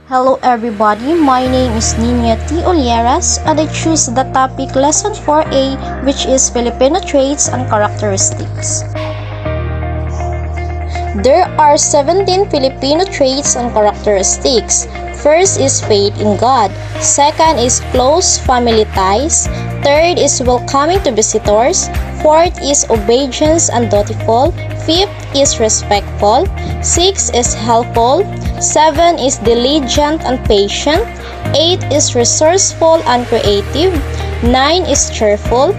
Hello everybody, my name is Niña Ulleras and I choose the topic Lesson 4A, which is Filipino traits and characteristics. There are 17 Filipino traits and characteristics. First is faith in God. Second is close family ties. Third is welcoming to visitors. Fourth is obedience and dutiful. Fifth is respectful. Sixth is helpful. 7 is diligent and patient. 8 is resourceful and creative. 9 is cheerful.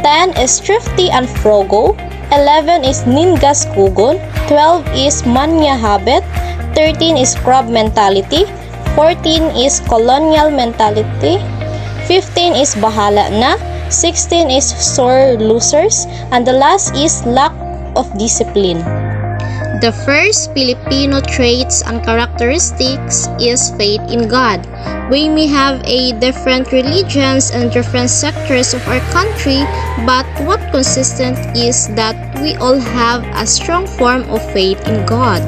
10 is thrifty and frugal. 11 is ningas kugon. 12 is manya habit. 13 is crab mentality. 14 is colonial mentality. 15 is bahala na. 16 is sore losers. And the last is lack of discipline. The first Filipino traits and characteristics is faith in God. We may have a different religions and different sectors of our country, but what consistent is that we all have a strong form of faith in God.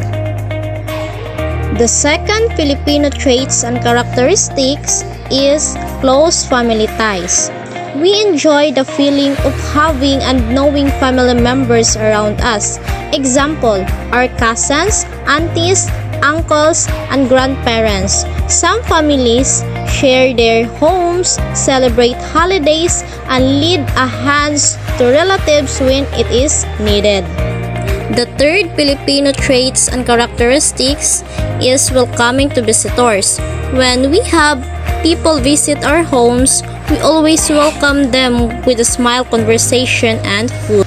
The second Filipino traits and characteristics is close family ties. We enjoy the feeling of having and knowing family members around us. Example, our cousins, aunties, uncles, and grandparents. Some families share their homes, celebrate holidays, and lend a hand to relatives when it is needed. The third Filipino traits and characteristics is welcoming to visitors. When we have people visit our homes, we always welcome them with a smile, conversation, and food.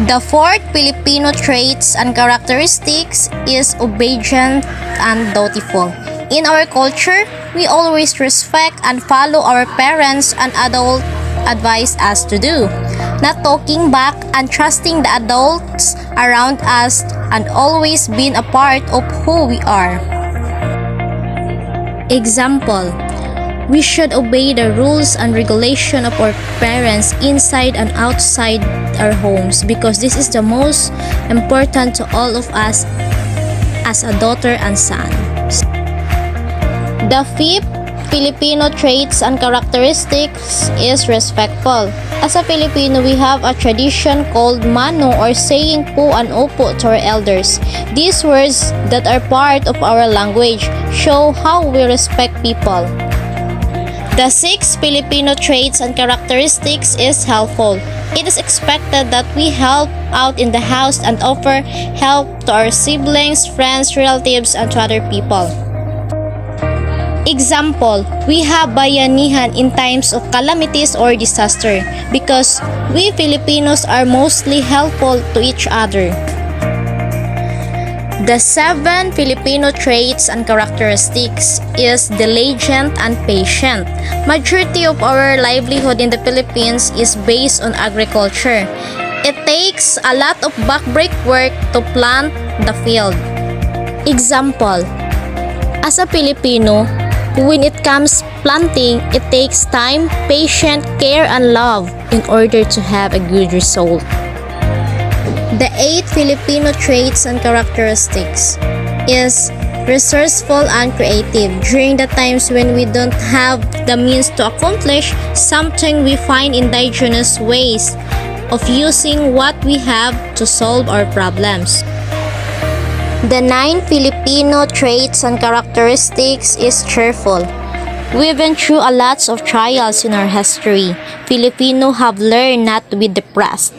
The fourth Filipino traits and characteristics is obedient and dutiful. In our culture, we always respect and follow our parents and adults advise us to do, not talking back and trusting the adults around us and always being a part of who we are. Example, we should obey the rules and regulation of our parents inside and outside our homes because this is the most important to all of us as a daughter and son. The fifth Filipino traits and characteristics is respectful. As a Filipino, we have a tradition called mano or saying po and opo to our elders. These words that are part of our language show how we respect people. The sixth Filipino traits and characteristics is helpful. It is expected that we help out in the house and offer help to our siblings, friends, relatives, and to other people. Example, we have bayanihan in times of calamities or disaster because we Filipinos are mostly helpful to each other. The seven Filipino traits and characteristics is diligent and patient. Majority of our livelihood in the Philippines is based on agriculture. It takes a lot of backbreak work to plant the field. Example, as a Filipino, when it comes planting, it takes time, patience, care, and love in order to have a good result. The eighth Filipino traits and characteristics is resourceful and creative. During the times when we don't have the means to accomplish something, we find indigenous ways of using what we have to solve our problems. The ninth Filipino traits and characteristics is cheerful. We've been through a lot of trials in our history. Filipino have learned not to be depressed.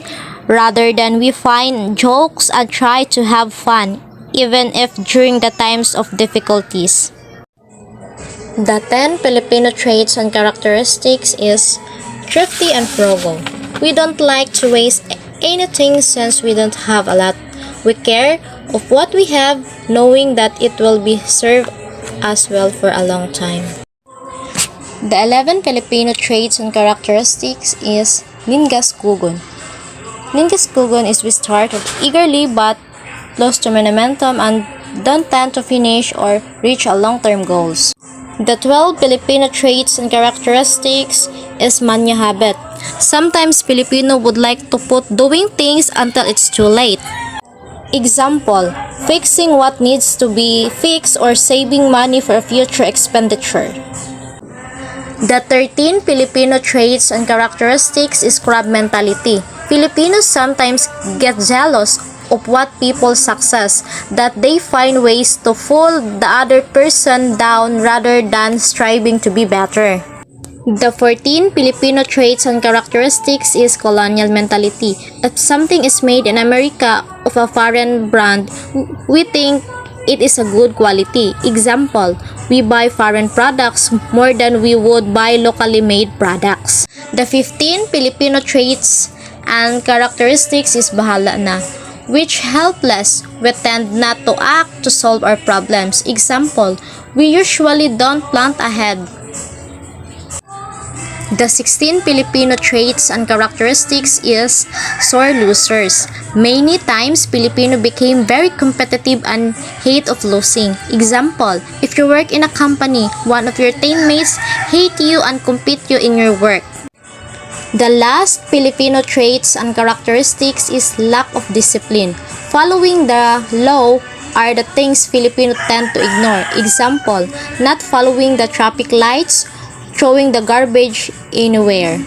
Rather than we find jokes and try to have fun, even if during the times of difficulties. The 10 Filipino traits and characteristics is thrifty and frugal. We don't like to waste anything since we don't have a lot. We care of what we have, knowing that it will be served us well for a long time. The 11 Filipino traits and characteristics is ningas kugon. Ningas kugon is we start eagerly but lose to momentum and don't tend to finish or reach a long-term goals. The 12 Filipino traits and characteristics is manya habit. Sometimes Filipino would like to put doing things until it's too late. Example, fixing what needs to be fixed or saving money for future expenditure. The 13 Filipino traits and characteristics is crab mentality. Filipinos sometimes get jealous of what people's success, that they find ways to pull the other person down rather than striving to be better. The 14 Filipino traits and characteristics is colonial mentality. If something is made in America of a foreign brand, we think it is a good quality. Example, we buy foreign products more than we would buy locally made products. The 15 Filipino traits and characteristics is bahala na, which helpless, we tend not to act to solve our problems. Example, we usually don't plan ahead. The 16 Filipino traits and characteristics is sore losers. Many times, Filipino became very competitive and hate of losing. Example, if you work in a company, one of your teammates hate you and compete you in your work. The last Filipino traits and characteristics is lack of discipline. Following the law are the things Filipino tend to ignore. Example, not following the traffic lights, throwing the garbage anywhere.